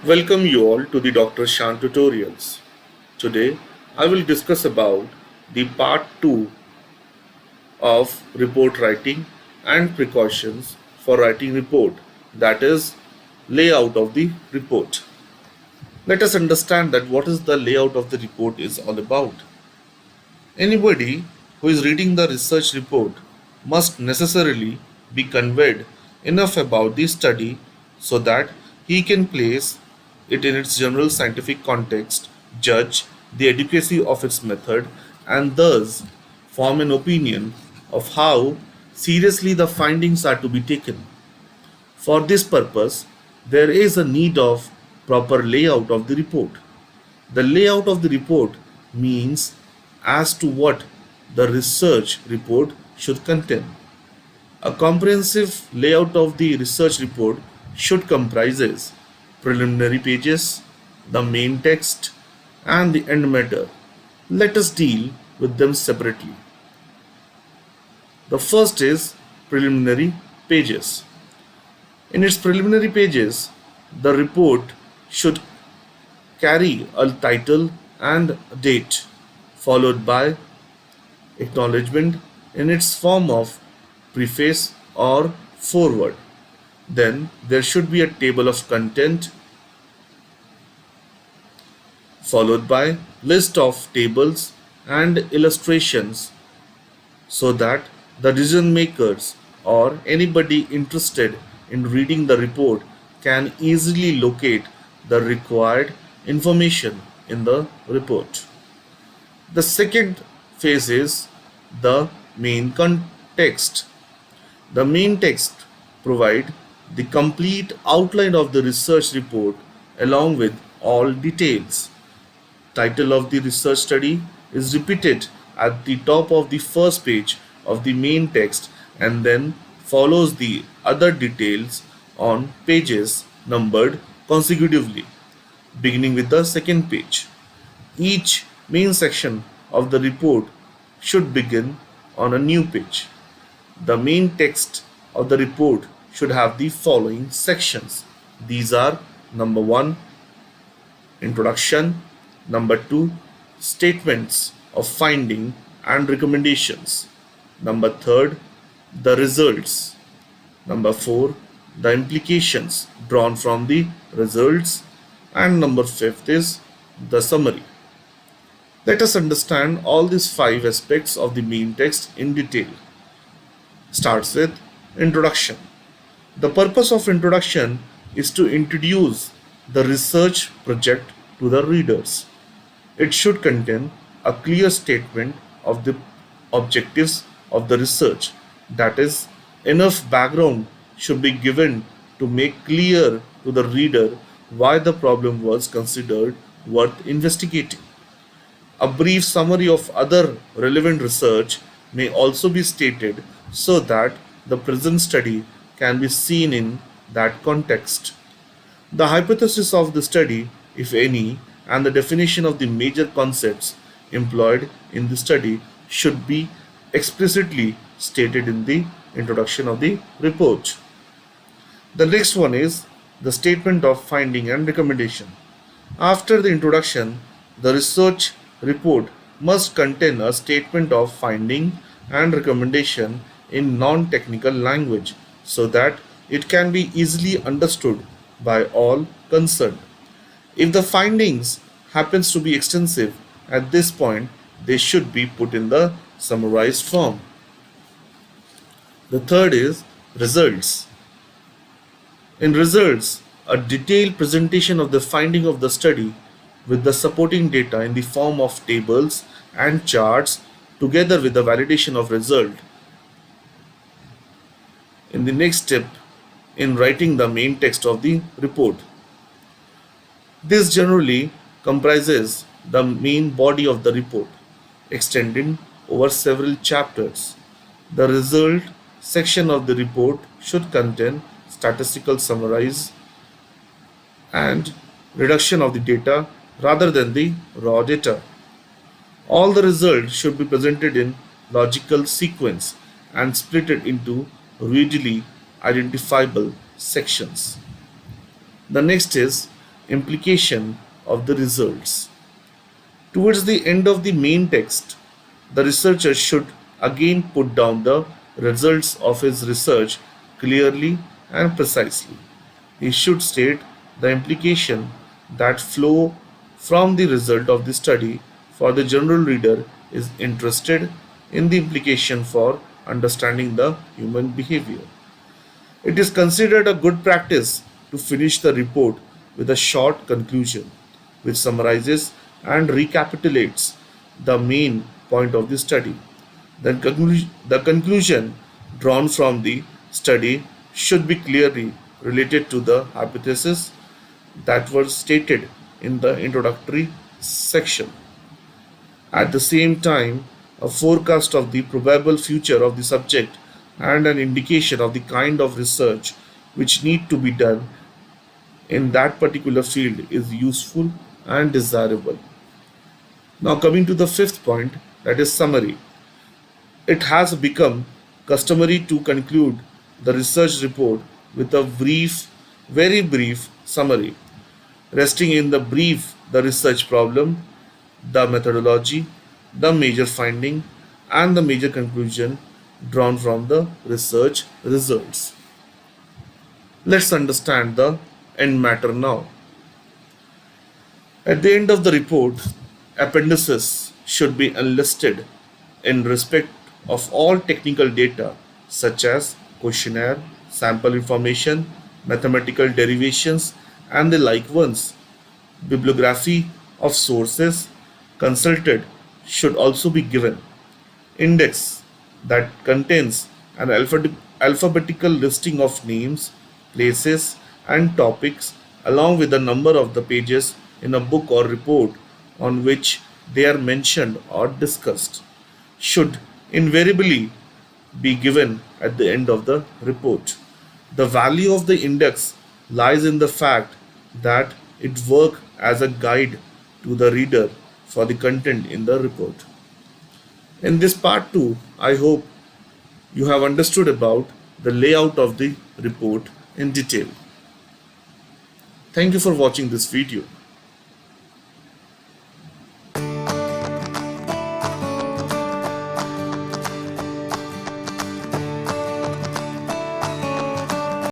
Welcome you all to the Dr. Shan tutorials. Today I will discuss about the part 2 of report writing and precautions for writing report, that is layout of the report. Let us understand that what is the layout of the report is all about. Anybody who is reading the research report must necessarily be conveyed enough about the study so that he can place it in its general scientific context, judge the adequacy of its method, and thus form an opinion of how seriously the findings are to be taken. For this purpose, there is a need of proper layout of the report. The layout of the report means as to what the research report should contain. A comprehensive layout of the research report should comprises preliminary pages, the main text, and the end matter. Let us deal with them separately. The first is preliminary pages. In its preliminary pages, the report should carry a title and date, followed by acknowledgement in its form of preface or foreword. Then there should be a table of content, followed by list of tables and illustrations so that the decision makers or anybody interested in reading the report can easily locate the required information in the report. The second phase is the main context. The main text provide the complete outline of the research report along with all details. Title of the research study is repeated at the top of the first page of the main text and then follows the other details on pages numbered consecutively, beginning with the second page. Each main section of the report should begin on a new page. The main text of the report should have the following sections. These are: number 1, introduction; number 2, statements of finding and recommendations; number 3, the results; number 4, the implications drawn from the results; and number 5 is the summary. Let us understand all these 5 aspects of the main text in detail. Starts with introduction. The purpose of introduction is to introduce the research project to the readers. It should contain a clear statement of the objectives of the research. That is, enough background should be given to make clear to the reader why the problem was considered worth investigating. A brief summary of other relevant research may also be stated so that the present study can be seen in that context. The hypothesis of the study, if any, and the definition of the major concepts employed in the study should be explicitly stated in the introduction of the report. The next one is the statement of finding and recommendation. After the introduction, the research report must contain a statement of finding and recommendation in non-technical language so that it can be easily understood by all concerned. If the findings happens to be extensive at this point, they should be put in the summarized form. The third is results. In results, a detailed presentation of the finding of the study with the supporting data in the form of tables and charts together with the validation of result. In the next step, in writing the main text of the report. This generally comprises the main body of the report, extending over several chapters. The result section of the report should contain statistical summaries and reduction of the data rather than the raw data. All the results should be presented in logical sequence and split it into readily identifiable sections. The next is implication of the results. Towards the end of the main text, the researcher should again put down the results of his research clearly and precisely. He should state the implication that flow from the result of the study for the general reader is interested in the implication for understanding the human behavior. It is considered a good practice to finish the report with a short conclusion, which summarizes and recapitulates the main point of the study. The conclusion drawn from the study should be clearly related to the hypotheses that were stated in the introductory section. At the same time, a forecast of the probable future of the subject and an indication of the kind of research which need to be done in that particular field is useful and desirable. Now, coming to the fifth point, that is summary. It has become customary to conclude the research report with a very brief summary, resting in the brief the research problem, the methodology, the major finding, and the major conclusion drawn from the research results. Let's understand the end matter now. At the end of the report, appendices should be enlisted in respect of all technical data such as questionnaire, sample information, mathematical derivations, and the like ones. Bibliography of sources consulted should also be given. Index that contains an alphabetical listing of names, places, and topics along with the number of the pages in a book or report on which they are mentioned or discussed should invariably be given at the end of the report. The value of the index lies in the fact that it works as a guide to the reader for the content in the report. In this part 2, I hope you have understood about the layout of the report in detail. Thank you for watching this video.